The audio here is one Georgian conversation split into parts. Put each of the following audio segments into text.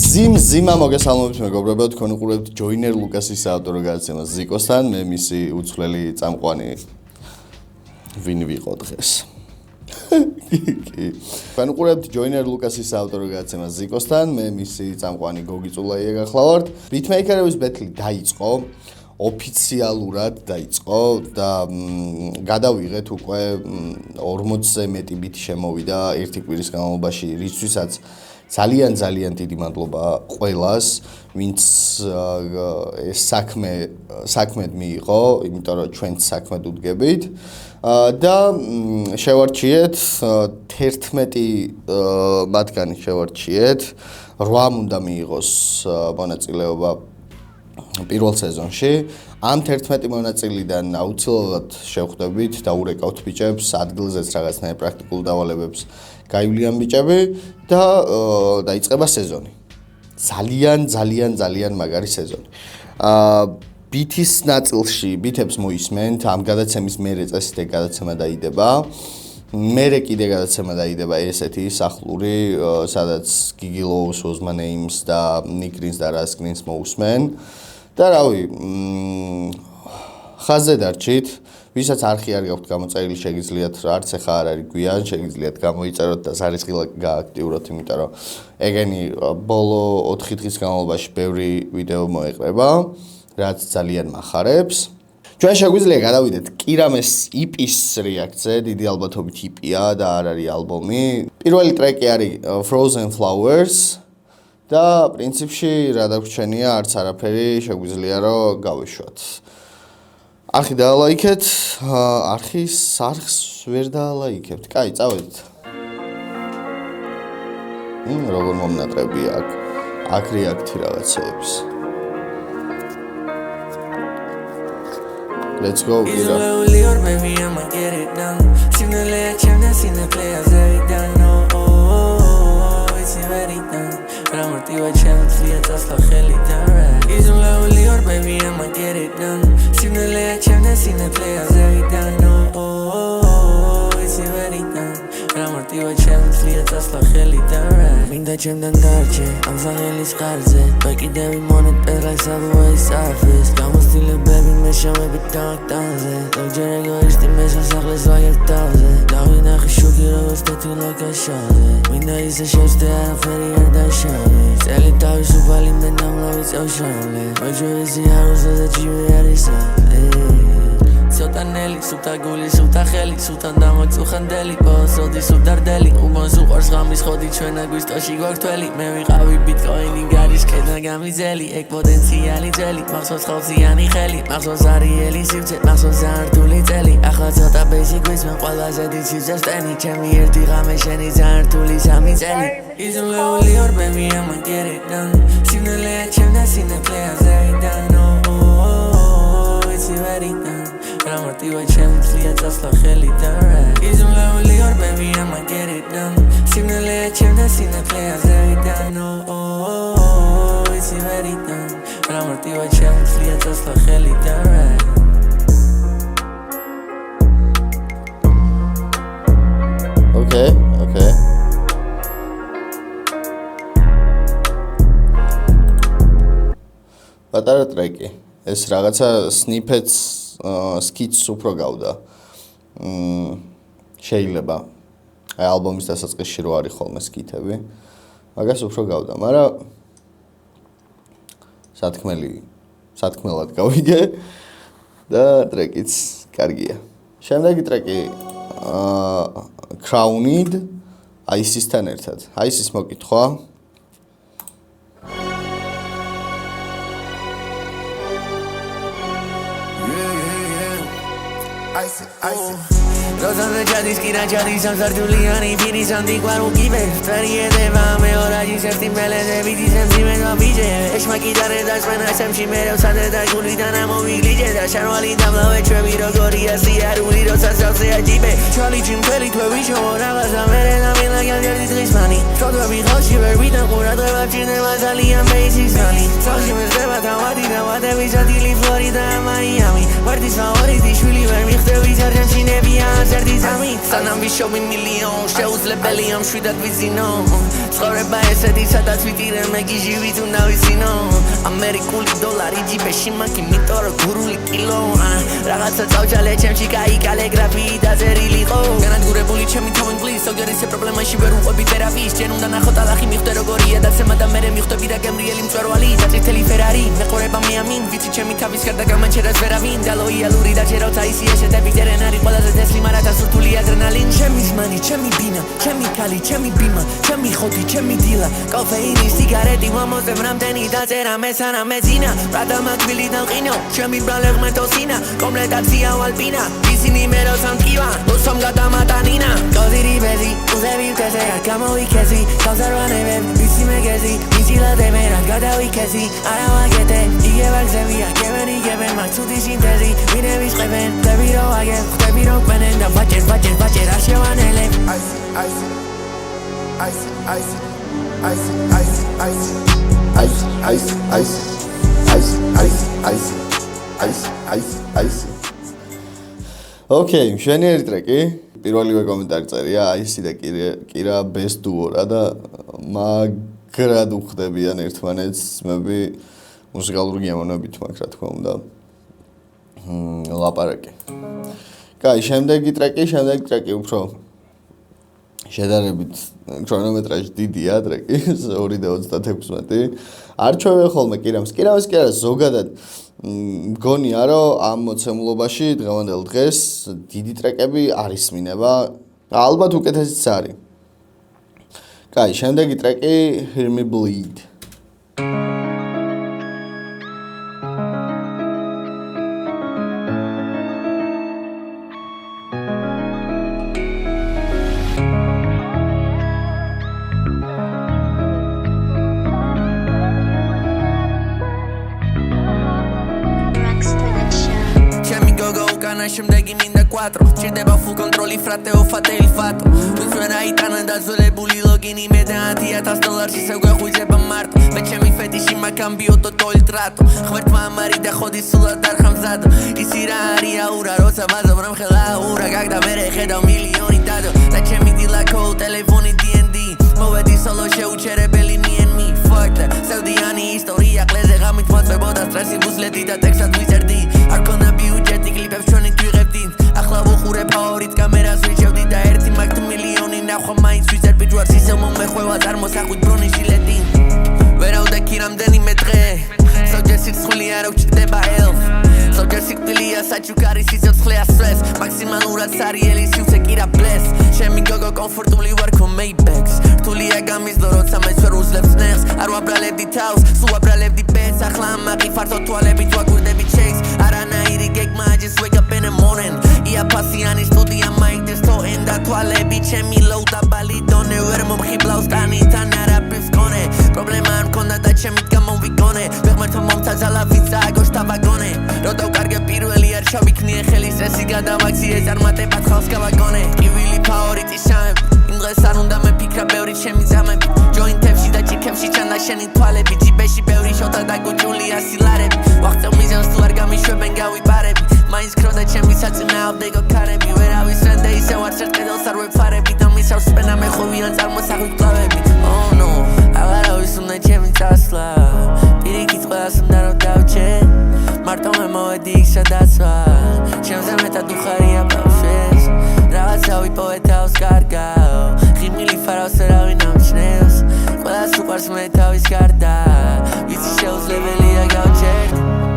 ზიმა მოგესალმებით მეგობრებო, თქვენ უყურებთ ჯოინერ ლუკასის საავტორო გადაცემას ზიკოსთან, მე მისი უცვლელი წამყვანი ვინ ვიყო დღეს. თქვენ უყურებთ ჯოინერ ლუკასის საავტორო გადაცემას ზიკოსთან, მე მისი წამყვანი გოგი წულაია გახლავართ. ბიტმეიკერების ბეთლი დაიწყო, ოფიციალურად დაიწყო და გადავიღეთ უკვე 40-ზე მეტი ბიტი შემოვიდა ერთი კვირის განმავლობაში, რისთვისაც ძალიან დიდი მადლობა ყველას, ვინც ეს საქმედ მიიღო, იმიტომ რომ ჩვენც საქმედ უდგებით და შევარჩიეთ 11 მათგანი შევარჩიეთ, 8 უნდა მიიღოს მონაწილეობა პირველ სეზონში. ამ 11 მონაწილიდან აუცილებლად შევხვდებით და ურეკავთ ბიჭებს, ადგილზეც რაღაცნაირ პრაქტიკულ დავალებებს გაივლიან ბიჭები და დაიწყება სეზონი. ძალიან მაგარი სეზონი. ბითის ნაწილში ბითებს მოისმენთ, ამ გადაცემის მერე წესით გადაცემა დაიდება. მერე კიდე გადაცემა დაიდება ესეთი სახლური, სადაც გიგი ლოუს, ოზმანეიმს და ნიკრინს და რასკრინს მოусმენ. და რავი, ხაზზე დარჩით, ვისაც არხი არ გაქვთ გამოწერილი, შეგიძლიათ არც ახლა არ არის გვიან, შეგიძლიათ გამოიწეროთ და სარისხი გააქტიუროთ, იმიტომ რომ ეგენი ბოლო 4 დღის განმავლობაში ბევრი ვიდეო მოეყრება, რაც ძალიან მახარებს. ჩვენ შეგვიძლია გადავიდეთ კირამეს EP-ის რეაქციაზე, დიდი ალბათობით EP-ია და არ არის ალბომი. პირველი ტრეკი არის Frozen Flowers და პრინციპში რა დაგვრჩენია, არც არაფერი შეგვიძლია რომ გავეშვათ. არხი დაალაიქეთ, არხის არხს ვერ დაალაიქებთ. კაი, წავედით. როგორ მომნატრები აქ რეაქტი რაღაცეებს. Let's go, Kira. Minda ჩემთან დარჩე, ამ სახელის ხარზე ვაკიდები მონეტერა საბუე საფის გამოსtilebები მე შემები ტანკტანზე ზოგჯერ ეგოისტი მე სასახლეს ვაგებთავზე დავინახე შუქი როგორც თეთრ კაშაზე მინდა ისე შევსდე არაფერი არ დაშალე წელი თავისუფალი მე ნამლავი წავშალე მოჯვეზი არ უზოდა ჯივი არის სოტანელი, სუთა გული, სუთა ხელი, სუთან დამოწუხანდელი, ბოსოდი სუდარდელი, უმოს უყარს ღამის ხოდი ჩვენა გვისტოში გვაქვს თველი, მე ვიყავი ბიტკოინი გარიშკენა გამიზელი, ეგ პოტენციალი ძელი, მახსოვს ხალხიანი ხელი, მახსოვს არიელი სივცე, მახსოვს ზართული წელი, ახლა ცოტა ბეიში გვისმენ ყველაზე დიდ სიძეს ტენი, ჩემი ერთი ღამე შენი ზართული 3 წელი. იზოლეული ორ baby I'ma get it done, სინელეა ჩემდა სინეკლეა ზეიდან, it's already done. Ramortiva ჩემთლია წასვლა ხელიდან იზოლეული ორ baby I'ma get it done სინელეა ჩემდა სინეკლეა ზეიდან it's already done Ramortiva ჩემთლია წასვლა ხელიდან Okay პატარა ტრეკი ეს რაღაცა snippets skits უფრო გავდა. შეიძლება აი ალბომის დასაწყისში რო არის ხოლმე skit-ები. მაგას უფრო გავდა, მაგრამ სათქმელად გავიგე და ტრეკიც კარგია. შემდეგი ტრეკი Crowned Isis-თან ერთად. Isis მოკითხვა. Rozan jadis kira jadis am sartuliani finis antiquar ukibe Tveriedeva me oragis ertim belede vidis emzimen va bije Eshma kitare das mena semshi mere usade da gulidan amo viglije Da sharwali damlave chvevi rogori asi aruli rosa salse ajibe Charlie jim feli tvevi shomora gaza mere da mila ganderdis grismani Todvevi hoshi verbitan kuradeva chine mazalian basis nani Soshi mezdeva tamati damate visatili Florida Miami Partis favoriti shvili ver michte visarjan chinebian კონცერტი ზამით სანამ ვიშოვი მილიონ შეუძლებელი ამ შვიდად ვიზინო ცხოვრება ესეთი სადაც ვიტირე მე გიჟივით უნდა ვიზინო ამერიკული დოლარი ჯიბეში მაქვს იმიტომ რომ გურული კილო რაღაცა წავჭალე ჩემში კაი კალეგრაფიით აზერილიყო განადგურებული ჩემი თავი მგლის ზოგჯერ ისე პრობლემაში ვერ უყვები თერაპიის ჯერ უნდა ნახო ტალახი მიხვდე როგორია დაცემა და მერე მიხვდები რა გემრიელი მწვერვალი და წითელი ფერარი მეყურება მე ამინ ვიცი ჩემი თავის გარდა გამანჩერას ვერავინ და ლოიალური და ჯეროცა ისი ეშეთები ტერენარი ყველაზე თესლი მარათა სურთული ადრენალინ ჩემი ზმანი ჩემი ბინა ჩემი ქალი ჩემი ბიმა ჩემი ხოთი ჩემი დილა კოფეინი სიგარეტი მომოზემ რამდენი დაწერა მესანა მეძინა ბრატა მაგბილი და ყინო ჩემი ბრალე ღმერთოსინა კომპლეტაცია ვალპინა ისინი მეროსან ტკივა უსომ გადამატანინა კოზირი ბეზი უზევი ვთესე არ გამოვიქესი გავზარვანებებ ვისი მეგეზი მიჭილადებ რა გადავიქესი არა ვაგეთე იგებარ გზები აგებენ იგებენ მაგ ცუდი სინთეზი მინების ყებენ ხდები რომ აგებ ხდები რომ ყვენენ და ვაჭერ არ შევანელებ ოკეი, მშვენიერი ტრეკი. პირველივე კომენტარი წერია, აისი და კირა best duo რა და მაგრად უხდებიან ერთმანეთს მები მუსიკალური გემოვნებით მაგ რა თქმა უნდა. ლაპარაკი. კაი, შემდეგი ტრეკი უფრო შედარებით ქრონომეტრაჟი დიდია ტრეკი 2:36. არ ჩვევე ხოლმე კირამს კი არა ზოგადად მგონია რომ ამ მოცემულობაში დღევანდელ დღეს დიდი ტრეკები არ ისმინება ალბათ უკეთესიც არის. კაი, შემდეგი ტრეკი Hear Me Bleed. შემდეგი მინდა 4 ჭირდება full control-ი frate o fate il fatto ვინც ვერ აიტანა დაძველებული ლოგინი მე და $10,000 ისევ გვეხვიძება მარტო მე ჩემი ფეტიში მაკამბიო toto il tratto ხვერტმა ამარი და ხოდი სულად არ ხამზადო ისი რა არის აურა როცა ვაზობ რამ ხელა აურა გაგდა მერე ხედავ მილიონი დადო და ჩემი დილა ქო ტელეფონი D&D მოვედი სოლო შეუჩერებელი me and me fuck that სევდიანი ისტორია ყლეზე ღამით მოწვებოდა სტრესი ბუსლეტი და ტექსტად ვიწერდი არ ქონდა ბიუჯეტი კლიპებს ჩვენი გვიღებდი ახლა ვუხურე ფაორიტ კამერას ვიჩევდი და ერთი მაგ მილიონი ნახვა მაინც ვიწერდი ჯვარს ისევ მომეხვევა წარმოსახვით ბრონიშილეთი ვერავდექი რამდენიმე დღე ზოგჯერ სიცხული არ უჩნდება ელფ ზოგჯერ სიკვდილია საჩუქარი სიცოცხლე ასწრეს მაქსიმალურად სარიელი სივრცე კირა ბლეს ჩემი გოგო კომფორტული ვარ ქო Maybachs რთულია გამიზდო როცა მეც ვერ უძლებს ნეხს არ ვაბრალებდი თავს სულ ვაბრალებდი პენს ახლა ამაყი ფართო თვალებით ვაგვირდები chase არანაირი გეგმა I just wake up in the morning იაფასიანი სტუდია მაინდეს თო ენდა თვალები ჩემი low და ბალიდონე ვერ მომხიბლავს ტანიდან არაფერს გონე პრობლემა არ მქონდა და ჩემით გამოვიგონე ვეღმერთო მომთაძალა ვინც ააგოშთა ვაგონე რო დავკარგე პირველი არ ჩავიქნიე ხელი სტრესი გადავაქციე წარმატებად ხალხს გავაგონე ყივილი ფაორიტი შამები იმ დღეს არ უნდა მეფიქრა ბევრი ჩემი ძამები ჯოინტებში და ჭიქებში ჩანდა შენი თვალები ჯიბეში ბევრი შოთა და გუჭული ასილარები ვახცევ მიზანს თუ არ გამიშვებენ გავიპარები მაინც ქრო და ჩემი საწინააღმდეგო ქარები ვერავის რენდე ისევ არც ერთ კედელს არ ვეფარები და მისავს სპენა მეხოვიან წარმოსახვით კლავები oh no აღარავის უნდა ჩემი წასვლა პირიქით ყველას უნდა რომ დავჭე მარტო მე მოვედი იქ სადაც ვარ ჩემზე მეტად უხარია ბავშვებს რაღაცა ვიპოვე თავს კარგავ ღიმილი ფარავს ვერავინ ამჩნევს ყველას უყვარს მე თავის გარდა ვიცი შეუძლებელია გავჩერდ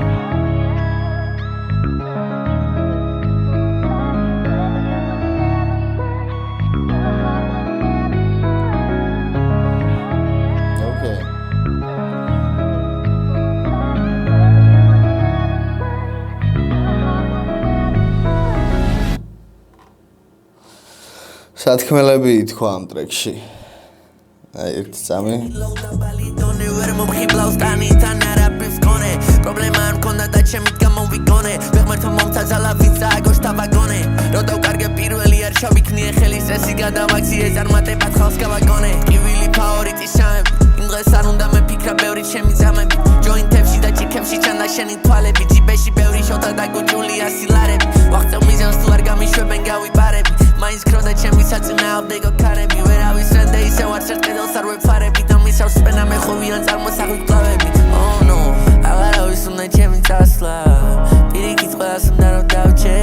სათქმელები თქვა ამ ტრეკში. აი ერთ წამი. ვერ მომხიბლავს ტანიდან არაფერს გონე პრობლემა არ მქონდა და ჩემით გამოვიგონე ვეღმერთო მომთაძალა ვინც ააგოშთა ვაგონე რო დავკარგე პირველი არ ჩავიქნიე ხელი სტრესი გადავაქციე წარმატებად ხალხს გავაგონე ყივილი ფაორიტი შამები იმ დღეს არ უნდა მეფიქრა ბევრი ჩემი ძამები ჯოინტებში და ჭიქებში Ჭიში ჩანდა შენი თვალები ჯიბეში ბევრი შოთა და გუჭულია სილარები ვახცევ მიზანს თუ არ გამიშვებენ გავიბარები მაინც ქროდა ჩემი საწინააღმდეგო გოგქარები ვერავის რენდე ისევ არც ერთ კედელს არ ვეფარები და მისავს სპენა მეხოვიან წარმოსახვი კლავები Oh no აღარავის უნდა ჩემი წასვლა პირიქით ყველას უნდა რომ დავჭე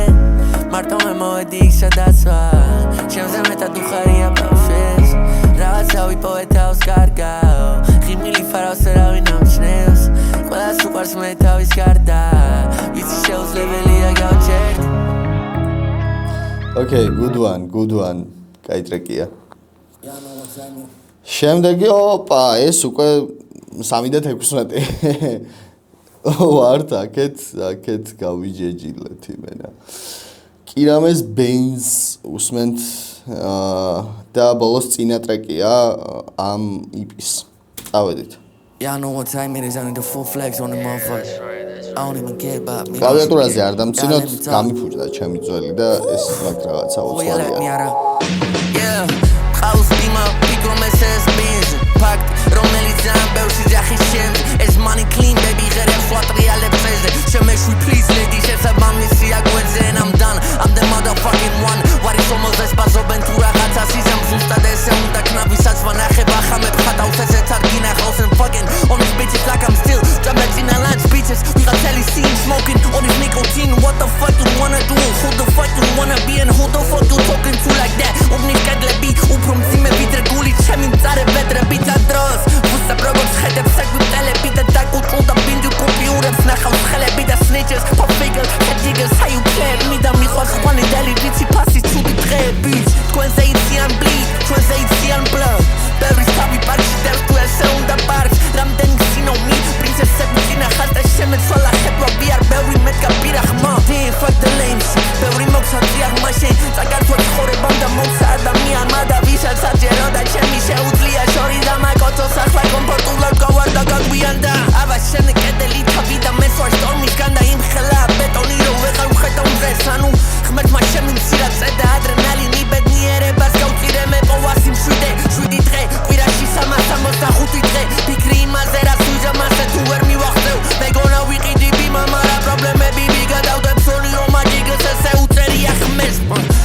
მარტო მე მოვედი იქ სადაც ვარ ჩემზე მეტად უხარია ბავშვებს რაღაცა ვიპოვეთავს კარგავ ღიმილი ფარავს ერავინ ამჩნევს ყველას უყვარს მე თავის გარდა ვიცი შეუძლებელია გავჩერდ Okay, good one. კაი ტრეკია. შემდეგი ოპა, ეს უკვე 3 და 16. ვართ აქეთ გავიჯეჯილეთ იმენა. კირამეს ბეინს უსმენთ და ბოლოს წინა ტრეკია ამ EP-ს. წავედით. Yeah, I know what time it is, I need the full flex on the motherfucker. I don't even care about me. კლავიატურაზე არ დამცინოთ, გამიფუჭდა ჩემი ძველი და ეს მაგ რაღაცა უცვალია. Yeah, ყავს დიმა, ფიქრო მესეს ბინზ, ფაქტ, რომელიც ამბევს იძახის შემ, ეს money clean baby, ღერებს ვატრიალებს ეზე, შემეშვი please lady, შესაბამისია გვერდზე, and I'm done, I'm the motherfucking one, ვარის ომელზე სპაზობენ თუ რაღაცას იზამ, ზუსტად ესე უნდა ქნავისაც ვანახებ, ახამებ ხატავს ესეც არ გინახავს, and fucking on these bitches like I'm still drumming in a lunch bitches, ვიღაც ელი scene smoking, on this nicotine, what the fuck you wanna do, who the fuck you wanna be, and who the fuck you talking to like that, უბნის კედლები, უფრო მძიმე ვიდრე გული, ჩემი მწარე ვედრები და დროს, ვუსტებ როგორც ხედებს საგვიტელები და დაკუჭულ და ბინჯუ კომპიურებს, ნახავს ხელები და snitches, pop figures, headjiggers, how you play me და მიყვარს ხვანიდელი, ვიცი ფასის ცუდი დღეები, თქვენზე იციან bleed, ჩვენზე იციან blood, ბევრის თავი პარკში დევს თუ ესე უნდა პარკს, რამდენი გსინომი, პრინცესები წინახარ და შემეცვალა ხება ვიარ, ბევრი მეტგა პირა ხმა, damn fuck the lame shit, ბევრი მოქსაწია ხმა შენ, საქართველოს ცხოვრებამ და მოხსა ადამიანმა და ვისაც საჭერო და ჩემი შეუძლია შორი და მაკოთოს ახლა კომფორტულად გავარ და გაგვიანდა აბა შენი კედელი თავი და მე სვარ შტორმისგან და იმხელა ბეტონი რო ვეღარ ვხედავ მზეს ანუ ღმერთმა შემი მცირად წერდა ადრენალინი ბედნიერებას გავწირე მე პოვა სიმშვიდე 7 დღე კვირაში 365 დღე ფიქრი იმაზე რაც ვიძამასე თუ ვერ მივახცევ მეგონა ვიყიდი ბიმა მარა პრობლემები ვიგადავდებ სული რომ აჯიგეს ესე უწერია ხმეს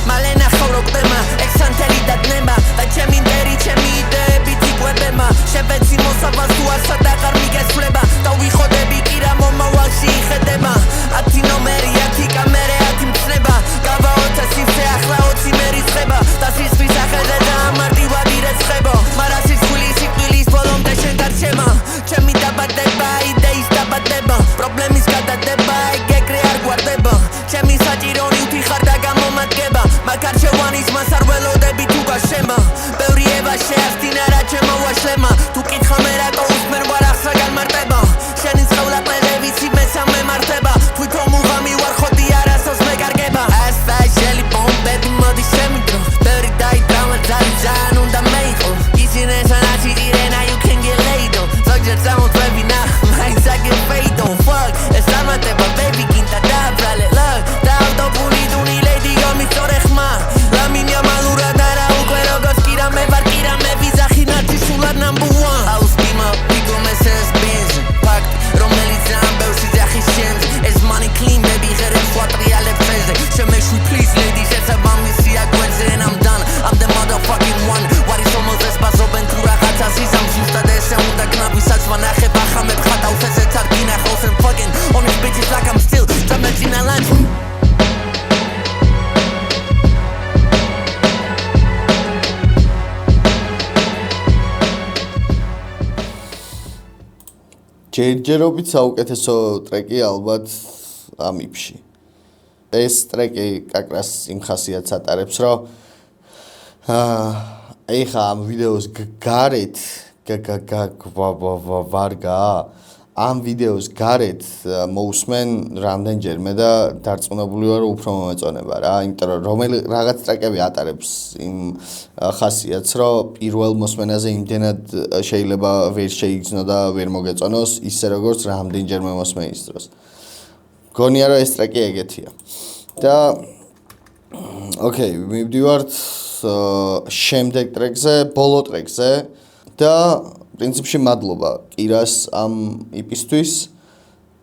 მალე ნახავ რო კვდება ექსანტელი და დნება და ჩემი ნტერი ჩემი იდეები თიკვებება შევეცი მოსავალს თუ ასა და აღარ მიგესვლება და ვიხოდები კირა მომავალში იხედება 10 ნომერი 10 კამერე 10 მცნება გავაოთა სივრცე ახლა 20 მერიცხება და სიცხვის ახალზე და ამარტივად ირეცხება მარა სიცხვილის ბოლომდე შენ გარჩევა ჩემი დაბადება იდეის დაბადება პრობლემის გადადება ეგრე არ გვარდება ჩემი საჭირო ნივთი ხარ და გამომადგება მაგ არჩევანის მას არ ველოდები თუ გაშემა ბევრი ევა შეასდინა რა ჩემო ვაშლემა თუ კითხა მე რატო უსმენ ვარ ახსა განმარტება შენი ცხოვლა ყელე ვიცი მესამე მარტება თვითონ მუღამი ვარ ხოდი არასოს მეკარგება ასფაჟელი ბომბები მოდი შემიდრო ბევრი დაიდრავა ძალიან უნდა მეიყო ისინი სანაცი ირენა you can get laid on ზოგჯერ წამოწვევი ნახ მაინც აგერ fade on fuck ეს ამატება baby გინდა დაბრალე look და ავტობული დუნი lady გამიწორე ხმა ლამინია მალურა და რა უკვე როგორც კირა მე ვარ კირა მე ვიზახი ნაცი სულად number 1 აუს ბიმა ფიქრო მესეს ბინზ ფაქტ რომელიც ამბევს იძახის შენს ეს money clean baby ღერებს ვატრიალებს ეზე შემეშვი please lady შესაბამისია გვერდზე and I'm done I'm the motherfucking one ვარის ომელზე სპაზობენ თუ რაღაცას იზამ ზუსტად ესე უნდა ქნავისაც ვანახებ ახამებ ხატავს ესეც არ გინახავს and fucking on these bitches like I'm still drumming in a lunch ჯერჯერობით საუკეთესო ტრეკი ალბათ ამ EP-ში. ეს ტრეკი კაკრას იმ ხასიათს ატარებს, რომ ეხა ამ ვიდეოს გარეთ ვარგა ამ ვიდეოს გარეთ მოусმენ რამდენჯერმე და დარწმუნებული ვარ უფრო მომეწონება რა, იმიტომ რომ რომელი რაღაც ტრეკები ატარებს იმ ხასიათს, რომ პირველ მოსმენაზე იმდენად შეიძლება ვერ შეიგრძნო და ვერ მოგეწონოს, ისე როგორც რამდენჯერმე მოსმენის დროს. გონია რომ ეს ტრეკი ეგეთია. და ოკეი, მივდივართ შემდეგ ტრეკზე, ბოლო ტრეკზე და პრინციპში მადლობა კირას ამ EP-სთვის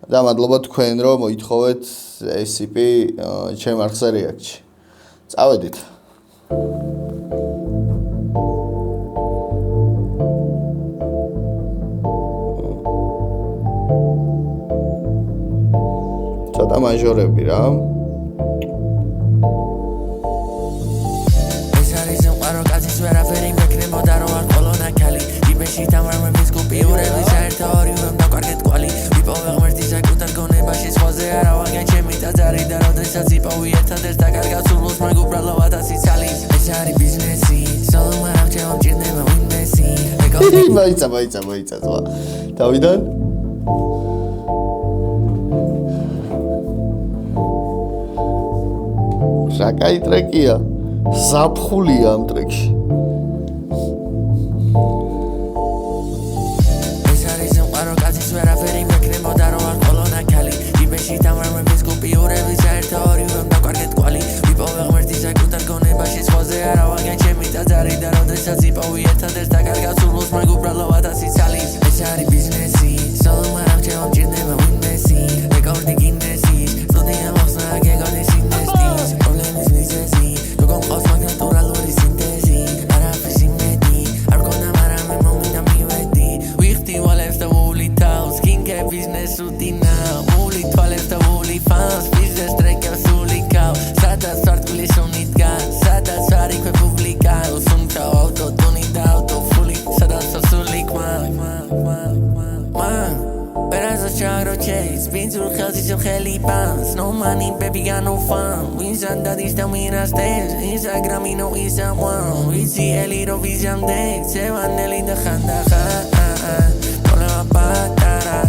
და მადლობა თქვენ რომ მოითხოვეთ SCP ჩემ არხზე რეაქტში. წავედით. ცოტა მაჟორები რა. ეს არის სიმყარო კაცის ვერაფერი მექნებოდა რომ არ ყოლონა ქალი იბეში დამარმების კუპიურები საერთო ორივემ დაკვარგეთ კვალი ვიპოვე ღმერთის საკუთარ გონებაში სხვაზე არა ვაგან ჩემი ტაძარი და როდესაც იპოვი ერთადერთ დაკარგა სურვილს მაგ უბრალო 1000 წალის ეს არის ბიზნესი სოლო მარამ ჩემო მჭირდება ვინმესი მაიცა ზღვა დავიდან რა კაი ტრეკია ზაფხულია ამ ტრეკში ეს არის სიმყარო კაცის ვერაფერი მექნებოდა რომ არ ყოლონა ქალი იბეში დამარმების კუპიურები საერთო ორივემ დაკვარგეთ კვალი ვიპოვე ღმერთის საკუთარ გონებაში სხვაზე არა ვაგან ჩემი ტაძარი და როდესაც იპოვი ერთადერთ დაკარგა სურვილს მაგ უბრალო 1000 წალის ეს არის ბიზნესი სოლო მარამ ჩემო მჭირდება ვინმესი რეკორდი გინესის სტუდია მოხსნა გეგონის ინვესტის პრობლემის მიზეზი როგორ ყავს მაგ ნატურალური სინთეზი არაფრის იმედი არ გქონდა მაგრამ მე მომიდა მივედი ვიხდი ვალებს და ვული თავს სკინკე ბიზნეს უტინა ვული თვალებს და ვული ფანს ბიზნეს ტრეკებს ვული კავ სადაც სარტყლის უნიტგა სადაც არ იქვე პუბლიკა უსუნქა ავტოტუნი და ავტოფული სადაც ასული man Whereas a charo chase Been through hell since your heli pants No money baby got no fun We send that is the winner stage Instagram no is a one We see a little vision day Se van el in the hand Problema patara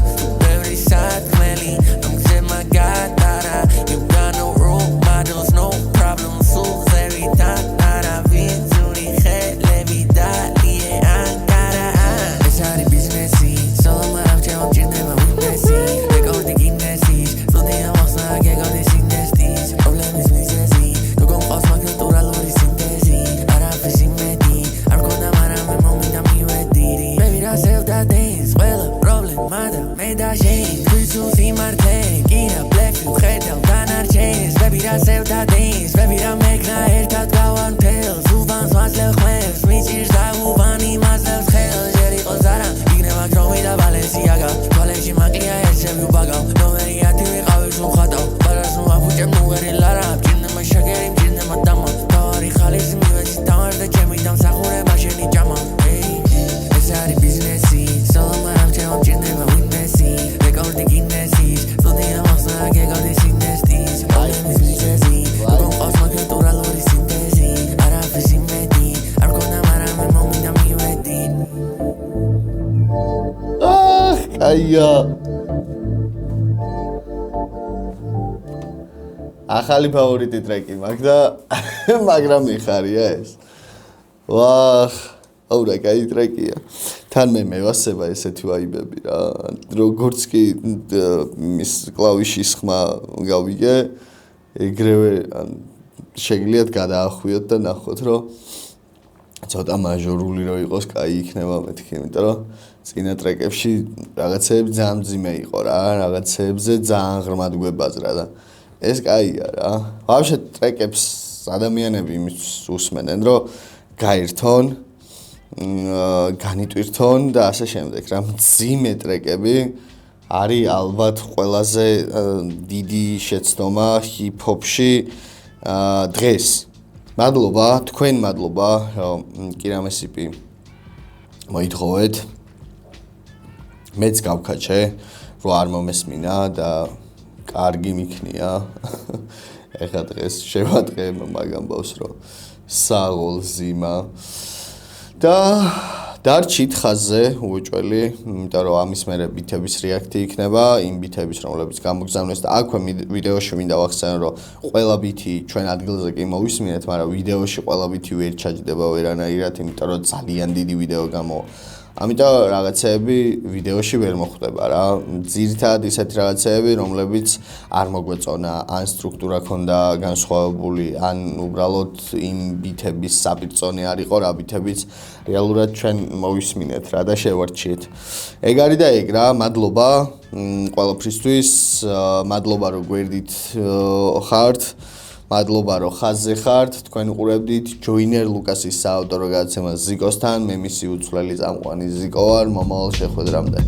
Every side clearly I'm saying my god dara You got no role models No problems So every time Nara Vizuri Hele Vidali Ankara Es ari businessy Solo maram chemo mჭირდება ვინმესი რეკორდი გინესის სტუდია მოხსნა გეგონის ინვესტის პრობლემის მიზეზი როგორ ყავს მაგ ნატურალური სინთეზი არაფრის იმედი არ გქონდა მაგრამ მე მომიდა მივედი baby რა სევდა დენს ყველა პრობლემა და მე დაშენ ქვის იმართე კირა ბლექი ხედავ დანარჩენს baby რა სევდა დენს baby რა მეკნა ერთად გავარ მთელს უბანს მასლევ ხმებს მიჭირს და უბანი მასლევს ხელს ჯერ იყო ზარა იქნება ქრომი და ვალენსიაგა თვალებში მაკლია ერთები უბაგავ ნომერი 10 ვიყავი სულ ხატავ ბარას ნუ აფუჭებ ნუ ვერი ლარა მჭირდება შეგერი მჭირდება დამა თავარი ხალისი მივეცი დავარ და ჩემი დამსახურება შენი ჭამა ეს არის ბიზნესი სოლო მარამ ჩემო მჭირდება ვინმესი რეკორდი გინესის სტუდია მოხსნა გეგონის ინვესტის პრობლემის მიზეზი როგორ ყავს მაგ ნატურალური სინთეზი არაფრის იმედი არ გქონდა მაგრამ მე მომიდა მივედი კაია ახალი ფავორიტი ტრეკი მაქვს და მაგრამ მიხარია ეს ვახ აუ რა კაი ტრეკია თან მე მევასება ესეთი ვაიბები რა როგორც კი მის კლავიშის ხმა გავიგე ეგრევე შეგიძლიათ გადაახვიოთ და ნახოთ რომ ცოტა მაჟორული რო იყოს კაი იქნება მეთქი იმიტომ რომ წინა ტრეკებში რაღაცეები ძალიან მძიმე იყო რა რაღაცეებზე ძალიან ღრმად გვებაზრა და ეს კაია რა ვაფშე ტრეკებს ადამიანები იმის უსმენენ რომ გაერთონ განიტვირთონ და ასე შემდეგ რა მძიმე ტრეკები არის ალბათ ყველაზე დიდი შეცდომა ჰიპ-ჰოპში დღეს მადლობა თქვენ მადლობა კირამ SCP მოითხოვეთ მეც გავქაჩე რომ არ მომესმინა და კარგი მიქნია ეხლა დღეს შევატყე მაგ ამბავს რომ საღოლ ზიმა და დარჩით ხაზზე უეჭველი იმიტომ რომ ამის მერე ბითების რეაქტი იქნება იმ ბითების რომლებიც გამოგზავნეს და აქვე ვიდეოში მინდა ვახსენო რომ ყველა ბითი ჩვენ ადგილზე კი მოვისმინეთ მაგრამ ვიდეოში ყველა ბითი ვერ ჩაჯდება ვერანაირად იმიტომ რომ ძალიან დიდი ვიდეო გამოვა ამიტომ რაღაცეები ვიდეოში ვერ მოხვდება რა ძირითადად ისეთი რაღაცეები რომლებიც არ მოგვეწონა ან სტრუქტურა ქონდა განსხვავებული ან უბრალოდ იმ ბითების საპირწონე არ იყო რა ბითებიც რეალურად ჩვენ მოვისმინეთ რა და შევარჩიეთ ეგ არის და ეგ რა მადლობა ყველაფრისთვის. მადლობა რომ გვერდით ხართ. მადლობა რომ ხაზზე ხართ. თქვენ უყურებდით ჯოინერ ლუკასის საავტორო გადაცემას ზიკოსთან. მე მისი უცვლელი წამყვანი ზიკო ვარ. მომავალ შეხვედრამდე.